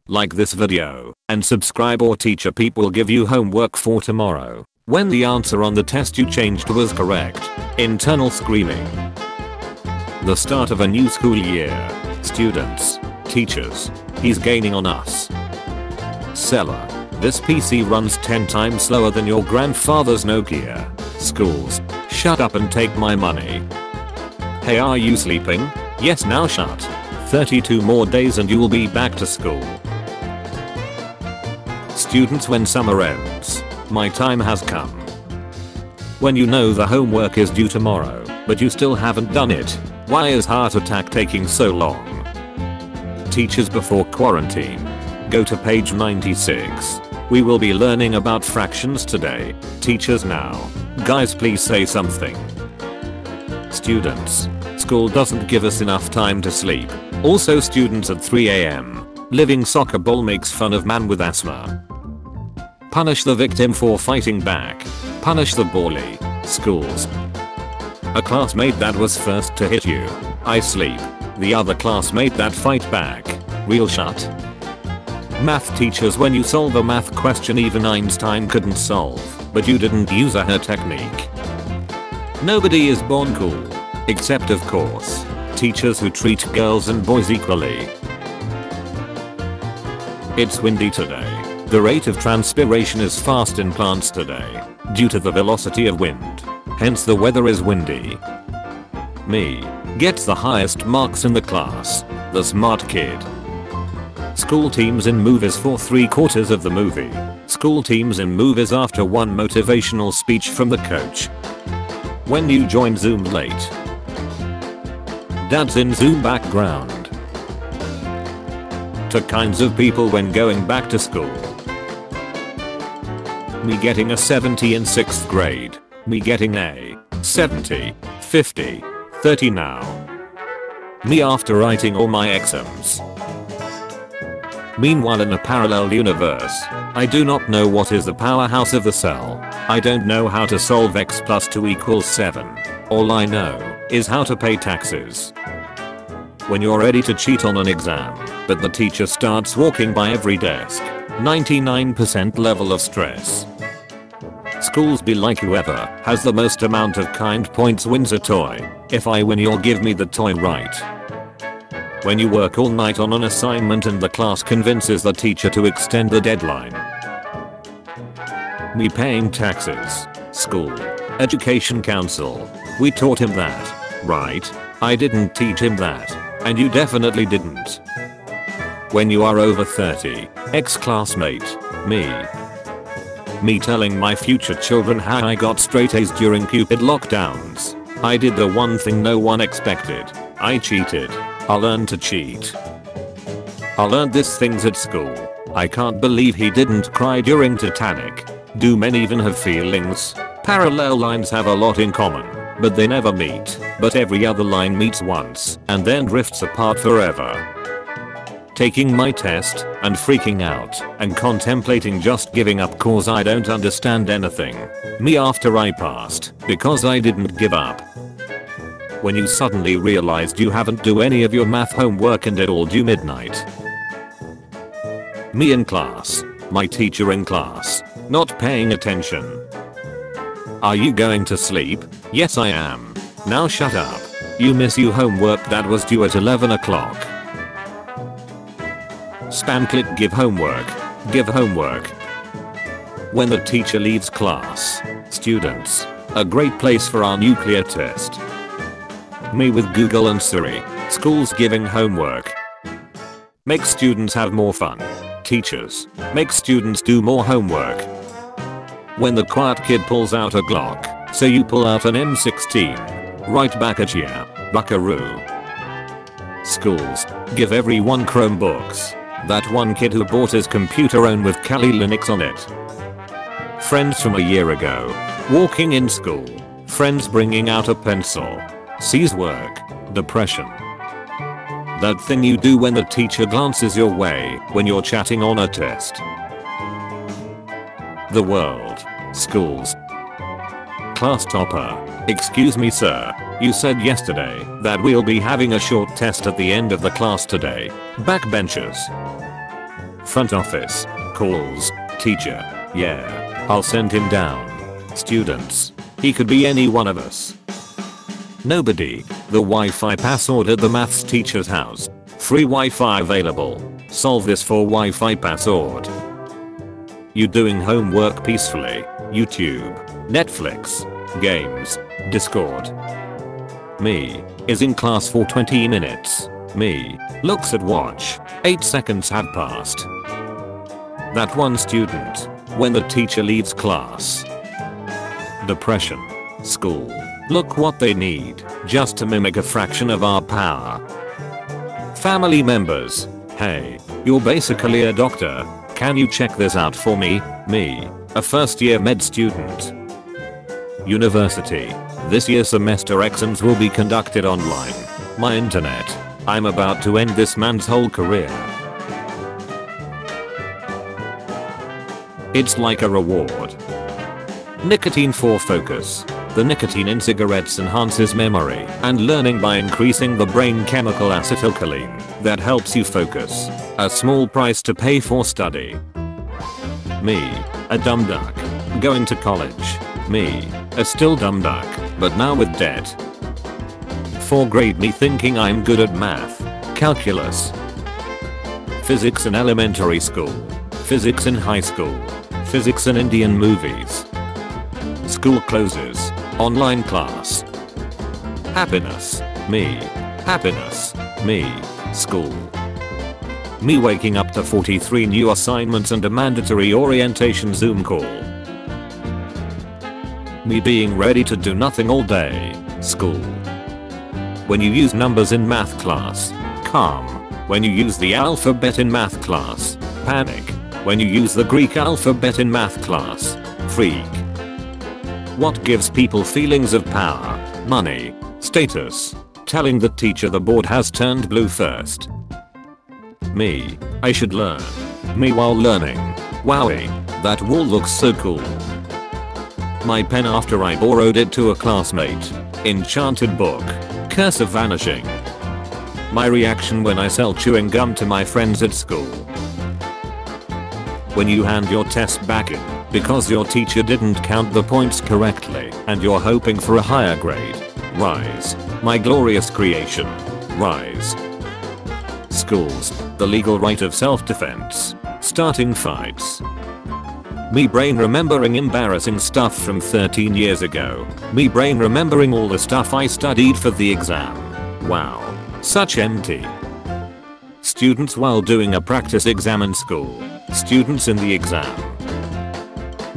like this video, and subscribe or teacher Peep will give you homework for tomorrow. When the answer on the test you changed was correct. Internal screaming. The start of a new school year. Students. Teachers. He's gaining on us. Seller. This PC runs 10 times slower than your grandfather's Nokia. Schools. Shut up and take my money. Hey, are you sleeping? Yes, now shut. 32 more days and you will be back to school. Students, when summer ends, my time has come. When you know the homework is due tomorrow, but you still haven't done it, why is heart attack taking so long? Teachers before quarantine. Go to page 96. We will be learning about fractions today. Teachers now. Guys, please say something. Students. School doesn't give us enough time to sleep. Also students at 3 AM. Living soccer ball makes fun of man with asthma. Punish the victim for fighting back. Punish the bully. Schools. A classmate that was first to hit you. I sleep. The other classmate that fight back. Real shut. Math teachers, when you solve a math question even Einstein couldn't solve, but you didn't use her technique. Nobody is born cool. Except of course, teachers who treat girls and boys equally. It's windy today. The rate of transpiration is fast in plants today, due to the velocity of wind. Hence the weather is windy. Me. Gets the highest marks in the class. The smart kid. School teams in movies for 3/4 of the movie. School teams in movies after one motivational speech from the coach. When you join Zoom late. Dads in Zoom background. To kinds of people when going back to school. Me getting a 70 in 6th grade. Me getting a 70, 50, 30 now. Me after writing all my exams. Meanwhile, in a parallel universe, I do not know what is the powerhouse of the cell. I don't know how to solve x plus 2 equals 7. All I know is how to pay taxes. When you're ready to cheat on an exam, but the teacher starts walking by every desk. 99% level of stress. Schools be like whoever has the most amount of kind points wins a toy. If I win, you'll give me the toy, right? When you work all night on an assignment and the class convinces the teacher to extend the deadline. Me paying taxes. School. Education council. We taught him that, right? I didn't teach him that. And you definitely didn't. When you are over 30, ex-classmate, me. Me telling my future children how I got straight A's during Cupid lockdowns. I did the one thing no one expected. I cheated. I learned to cheat. I learned these things at school. I can't believe he didn't cry during Titanic. Do men even have feelings? Parallel lines have a lot in common, but they never meet. But every other line meets once and then drifts apart forever. Taking my test and freaking out and contemplating just giving up cause I don't understand anything. Me after I passed because I didn't give up. When you suddenly realized you haven't do any of your math homework and it all due midnight. Me in class. My teacher in class. Not paying attention. Are you going to sleep? Yes, I am. Now shut up. You miss your homework that was due at 11 o'clock. Spam click give homework. Give homework. When the teacher leaves class. Students. A great place for our nuclear test. Me with Google and Siri. Schools giving homework. Make students have more fun. Teachers. Make students do more homework. When the quiet kid pulls out a Glock, so you pull out an M16. Right back at ya, buckaroo. Schools. Give everyone Chromebooks. That one kid who bought his computer own with Kali Linux on it. Friends from a year ago. Walking in school. Friends bringing out a pencil. Sees work. Depression. That thing you do when the teacher glances your way when you're chatting on a test. The world. Schools. Class topper. Excuse me, sir. You said yesterday that we'll be having a short test at the end of the class today. Backbenchers. Front office. Calls. Teacher. Yeah. I'll send him down. Students. He could be any one of us. Nobody. The Wi-Fi password at the maths teacher's house. Free Wi-Fi available. Solve this for Wi-Fi password. You doing homework peacefully. YouTube. Netflix. Games. Discord. Me. Is in class for 20 minutes. Me. Looks at watch. 8 seconds had passed. That one student. When the teacher leaves class. Depression. School. Look what they need, just to mimic a fraction of our power. Family members. Hey, you're basically a doctor. Can you check this out for me? Me. A first year med student. University. This year semester exams will be conducted online. My internet. I'm about to end this man's whole career. It's like a reward. Nicotine for focus. The nicotine in cigarettes enhances memory and learning by increasing the brain chemical acetylcholine that helps you focus. A small price to pay for study. Me. A dumb duck. Going to college. Me. A still dumb duck, but now with debt. 4th grade me thinking I'm good at math. Calculus. Physics in elementary school. Physics in high school. Physics in Indian movies. School closes. Online class. Happiness. Me. Happiness. Me. School. Me waking up to 43 new assignments and a mandatory orientation Zoom call. Me being ready to do nothing all day. School. When you use numbers in math class. Calm. When you use the alphabet in math class. Panic. When you use the Greek alphabet in math class. Freak. What gives people feelings of power? Money. Status. Telling the teacher the board has turned blue first. Me. I should learn. Me while learning. Wowie. That wall looks so cool. My pen after I borrowed it to a classmate. Enchanted book. Curse of vanishing. My reaction when I sell chewing gum to my friends at school. When you hand your test back in because your teacher didn't count the points correctly and you're hoping for a higher grade. Rise. My glorious creation. Rise. Schools. The legal right of self-defense. Starting fights. Me brain remembering embarrassing stuff from 13 years ago. Me brain remembering all the stuff I studied for the exam. Wow. Such empty. Students while doing a practice exam in school. Students in the exam.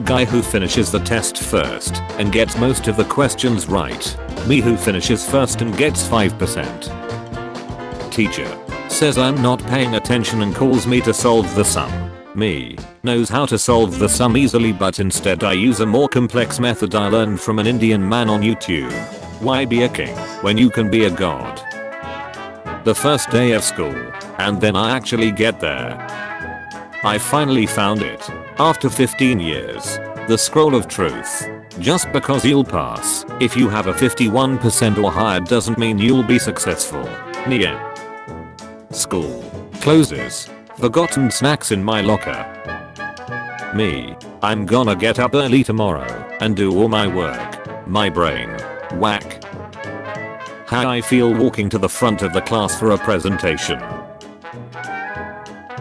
Guy who finishes the test first and gets most of the questions right. Me who finishes first and gets 5%. Teacher. Says I'm not paying attention and calls me to solve the sum. Me. Knows how to solve the sum easily but instead I use a more complex method I learned from an Indian man on YouTube. Why be a king when you can be a god? The first day of school. And then I actually get there. I finally found it. After 15 years. The scroll of truth. Just because you'll pass if you have a 51% or higher doesn't mean you'll be successful. Nia. School. Closes. Forgotten snacks in my locker. Me. I'm gonna get up early tomorrow and do all my work. My brain. Whack. How I feel walking to the front of the class for a presentation.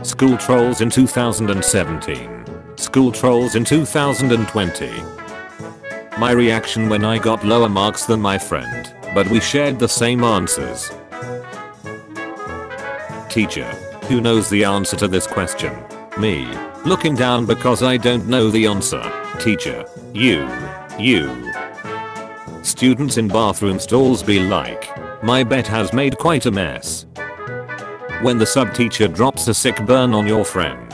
School trolls in 2017. School trolls in 2020. My reaction when I got lower marks than my friend, but we shared the same answers. Teacher. Who knows the answer to this question? Me. Looking down because I don't know the answer. Teacher. You. Students in bathroom stalls be like. My bed has made quite a mess. When the sub-teacher drops a sick burn on your friend.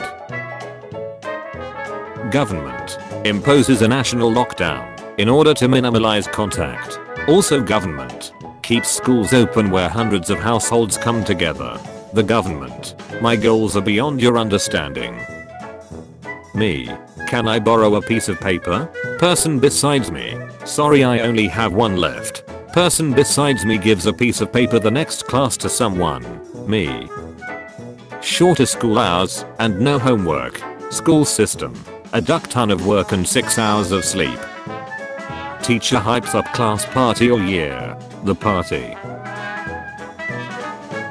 Government. Imposes a national lockdown in order to minimize contact. Also government. Keeps schools open where hundreds of households come together. The government. My goals are beyond your understanding. Me. Can I borrow a piece of paper? Person besides me. Sorry I only have one left. Person besides me gives a piece of paper the next class to someone. Me. Shorter school hours and no homework. School system. A duck ton of work and 6 hours of sleep. Teacher hypes up class party all year. The party.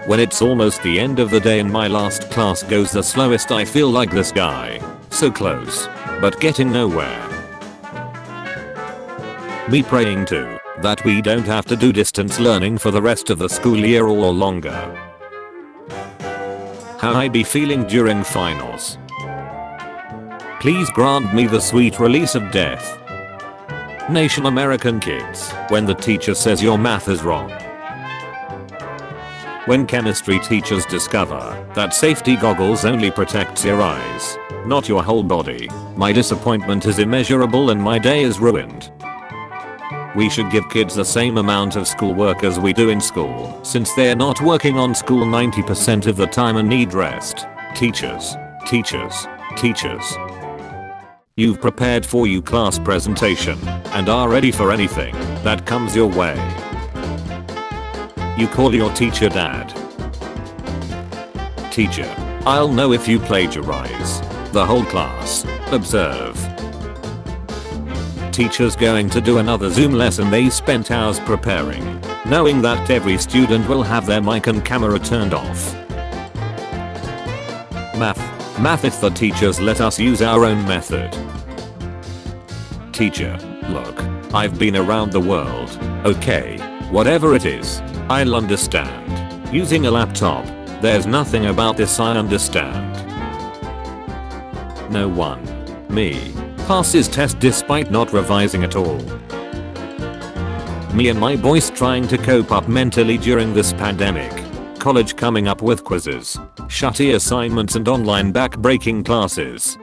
When it's almost the end of the day and my last class goes the slowest, I feel like this guy. So close, but getting nowhere. Me praying to that we don't have to do distance learning for the rest of the school year or longer. How I be feeling during finals. Please grant me the sweet release of death. Nation American kids, when the teacher says your math is wrong. When chemistry teachers discover that safety goggles only protects your eyes, not your whole body, my disappointment is immeasurable and my day is ruined. We should give kids the same amount of schoolwork as we do in school, since they're not working on school 90% of the time and need rest. Teachers, teachers, teachers. You've prepared for your class presentation and are ready for anything that comes your way. You call your teacher dad. Teacher, I'll know if you plagiarize. The whole class, observe. Teacher's going to do another Zoom lesson they spent hours preparing, knowing that every student will have their mic and camera turned off. Math if the teachers let us use our own method. Teacher, look, I've been around the world, okay, whatever it is, I'll understand. Using a laptop, there's nothing about this I understand. No one, me, passes test despite not revising at all. Me and my boys trying to cope up mentally during this pandemic. College coming up with quizzes, shutty assignments and online back-breaking classes.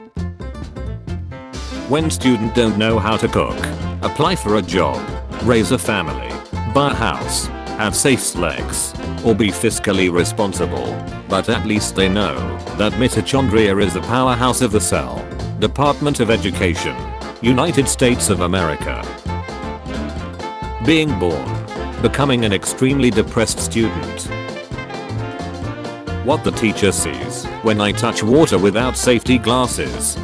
When students don't know how to cook, apply for a job, raise a family, buy a house, have safe sex, or be fiscally responsible, but at least they know that Mitochondria is the powerhouse of the cell. Department of Education, United States of America. Being born, becoming an extremely depressed student. What the teacher sees when I touch water without safety glasses.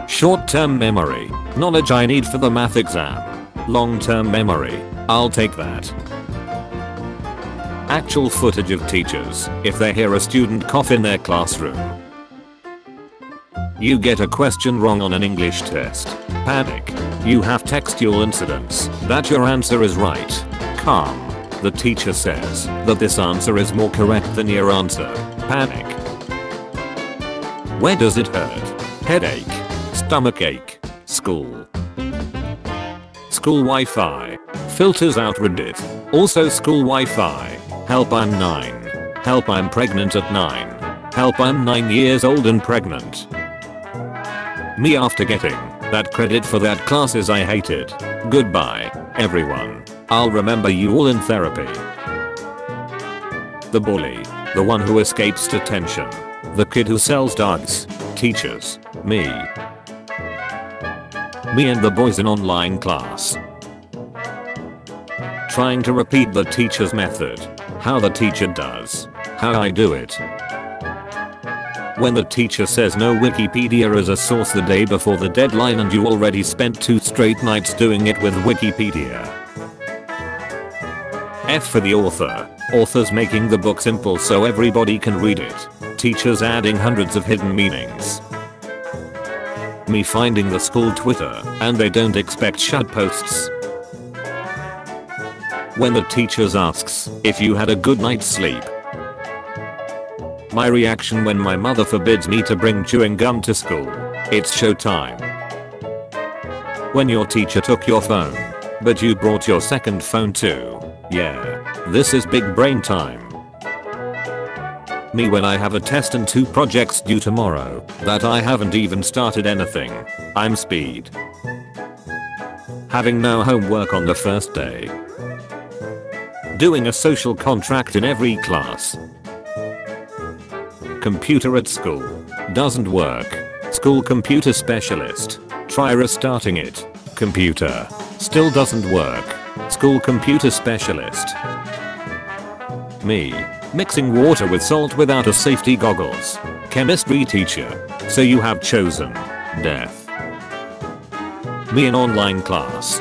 Short-term memory, knowledge I need for the math exam. Long-term memory, I'll take that. Actual footage of teachers if they hear a student cough in their classroom. You get a question wrong on an English test. Panic. You have textual incidents that your answer is right. Calm. The teacher says that this answer is more correct than your answer. Panic. Where does it hurt? Headache. Stomachache. School. School Wi-Fi. Filters out Reddit. Also school Wi-Fi. Help I'm 9. Help I'm pregnant at 9. Help I'm 9 years old and pregnant. Me after getting that credit for that classes I hated. Goodbye, everyone. I'll remember you all in therapy. The bully. The one who escapes detention. The kid who sells dogs. Teachers. Me. Me and the boys in online class. Trying to repeat the teacher's method. How the teacher does. How I do it. When the teacher says no Wikipedia as a source the day before the deadline and you already spent 2 straight nights doing it with Wikipedia. F for the author. Authors making the book simple so everybody can read it. Teachers adding hundreds of hidden meanings. Me finding the school Twitter and they don't expect shut posts. When the teachers asks if you had a good night's sleep. My reaction when my mother forbids me to bring chewing gum to school. It's showtime. When your teacher took your phone, but you brought your second phone too. Yeah, this is big brain time. Me when I have a test and 2 projects due tomorrow that I haven't even started anything. I'm speed. Having no homework on the first day. Doing a social contract in every class. Computer at school. Doesn't work. School computer specialist. Try restarting it. Computer. Still doesn't work. School computer specialist. Me. Mixing water with salt without a safety goggles. Chemistry teacher. So you have chosen death. Me in online class.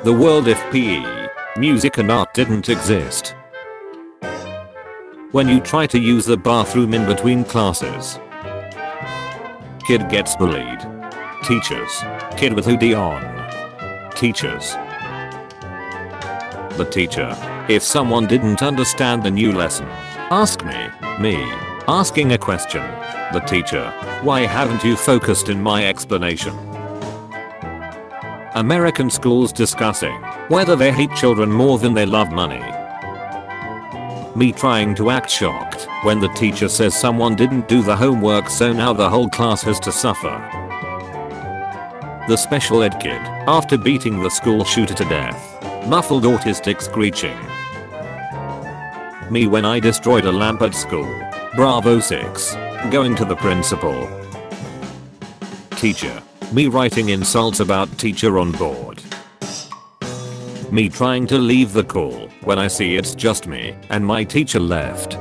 The world if PE, music and art didn't exist. When you try to use the bathroom in between classes. Kid gets bullied. Teachers. Kid with hoodie on. Teachers. The teacher. If someone didn't understand the new lesson, ask me. Me. Asking a question. The teacher. Why haven't you focused in my explanation? American schools discussing whether they hate children more than they love money. Me trying to act shocked when the teacher says someone didn't do the homework, so now the whole class has to suffer. The special ed kid after beating the school shooter to death. Muffled autistic screeching. Me when I destroyed a lamp at school. Bravo 6. Going to the principal. Teacher. Me writing insults about teacher on board. Me trying to leave the call when I see it's just me and my teacher left.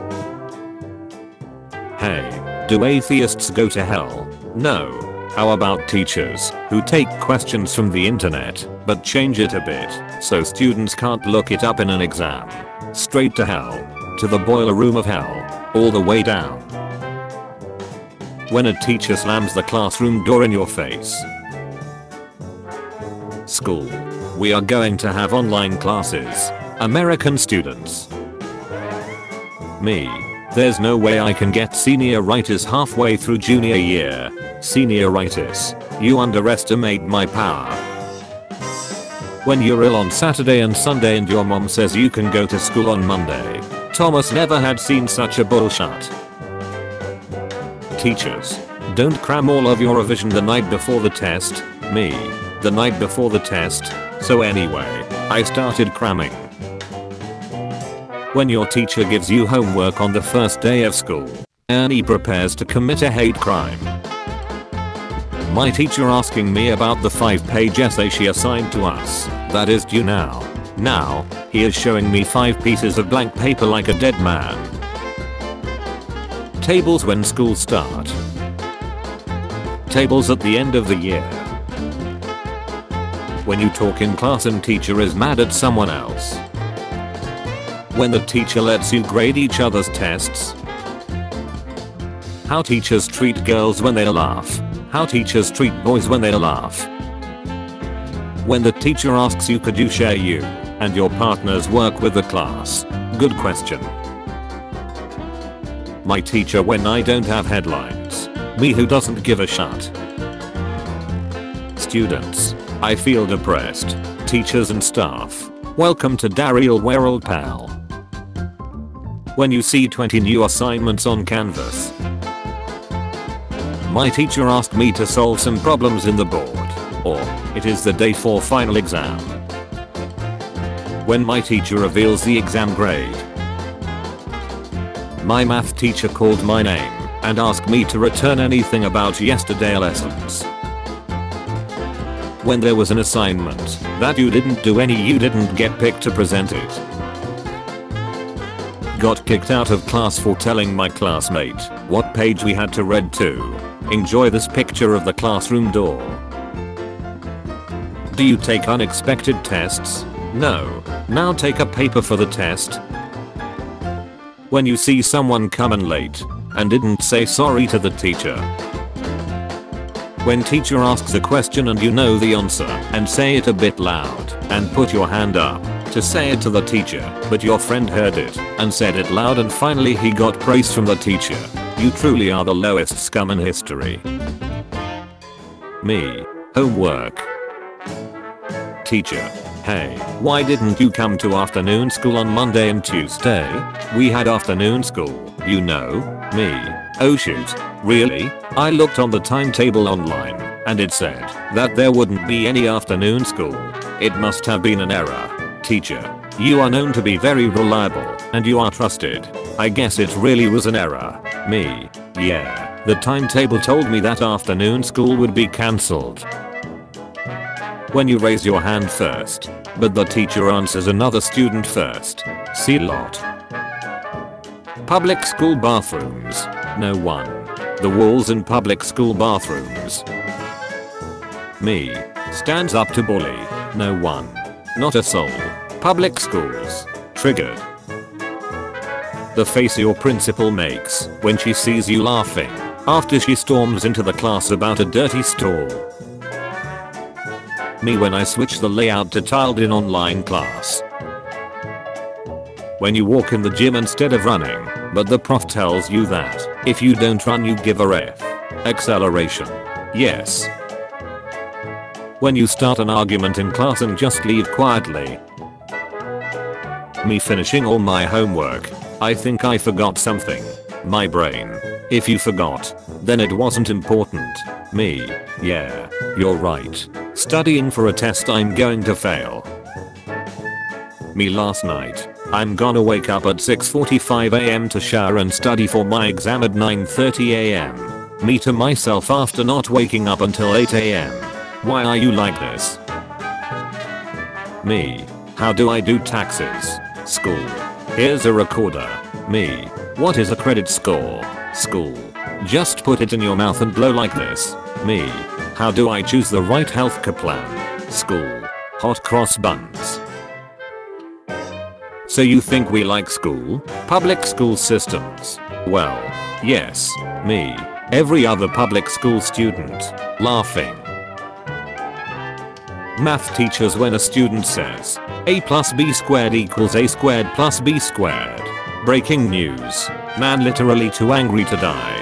Hey, do atheists go to hell? No. How about teachers who take questions from the internet but change it a bit so students can't look it up in an exam? Straight to hell. To the boiler room of hell. All the way down. When a teacher slams the classroom door in your face. School. We are going to have online classes. American students. Me. There's no way I can get senioritis halfway through junior year. Senioritis. You underestimate my power. When you're ill on Saturday and Sunday and your mom says you can go to school on Monday. Thomas never had seen such a bullshit. Teachers. Don't cram all of your revision the night before the test. Me. The night before the test. So anyway, I started cramming. When your teacher gives you homework on the first day of school. Ernie prepares to commit a hate crime. My teacher asking me about the 5-page essay she assigned to us that is due now. Now, he is showing me 5 pieces of blank paper like a dead man. Tables when school start. Tables at the end of the year. When you talk in class and teacher is mad at someone else. When the teacher lets you grade each other's tests. How teachers treat girls when they laugh. How teachers treat boys when they laugh. When the teacher asks you could you share you and your partner's work with the class. Good question. My teacher when I don't have headlines. Me who doesn't give a shit. Students. I feel depressed. Teachers and staff. Welcome to Daryl World pal. When you see 20 new assignments on Canvas. My teacher asked me to solve some problems in the board. Or, it is the day for final exam. When my teacher reveals the exam grade. My math teacher called my name and asked me to return anything about yesterday's lessons. When there was an assignment that you didn't do you didn't get picked to present it. Got kicked out of class for telling my classmate what page we had to read to. Enjoy this picture of the classroom door. Do you take unexpected tests? No. Now take a paper for the test. When you see someone coming late and didn't say sorry to the teacher. When teacher asks a question and you know the answer and say it a bit loud and put your hand up to say it to the teacher, but your friend heard it and said it loud and finally he got praise from the teacher. You truly are the lowest scum in history. Me. Homework. Teacher. Hey, why didn't you come to afternoon school on Monday and Tuesday? We had afternoon school, you know. Me. Oh shoot. Really? I looked on the timetable online and it said that there wouldn't be any afternoon school. It must have been an error. Teacher. You are known to be very reliable and you are trusted. I guess it really was an error. Me. Yeah. The timetable told me that afternoon school would be cancelled. When you raise your hand first, but the teacher answers another student first. See lot. Public school bathrooms. No one. The walls in public school bathrooms. Me. Stands up to bully. No one. Not a soul. Public schools. Triggered. The face your principal makes when she sees you laughing after she storms into the class about a dirty stall. Me when I switch the layout to tiled in online class. When you walk in the gym instead of running, but the prof tells you that if you don't run you give a F. Acceleration. Yes. When you start an argument in class and just leave quietly. Me finishing all my homework. I think I forgot something. My brain. If you forgot, then it wasn't important. Me. Yeah, you're right. Studying for a test I'm going to fail. Me last night. I'm gonna wake up at 6:45 am to shower and study for my exam at 9:30 am. Me to myself after not waking up until 8 am. Why are you like this? Me. How do I do taxes? School. Here's a recorder. Me. What is a credit score? School. Just put it in your mouth and blow like this. Me. How do I choose the right healthcare plan? School. Hot cross buns. So you think we like school? Public school systems? Well, yes, me. Every other public school student. Laughing. Math teachers when a student says, a plus b squared equals a squared plus b squared. Breaking news. Man literally too angry to die.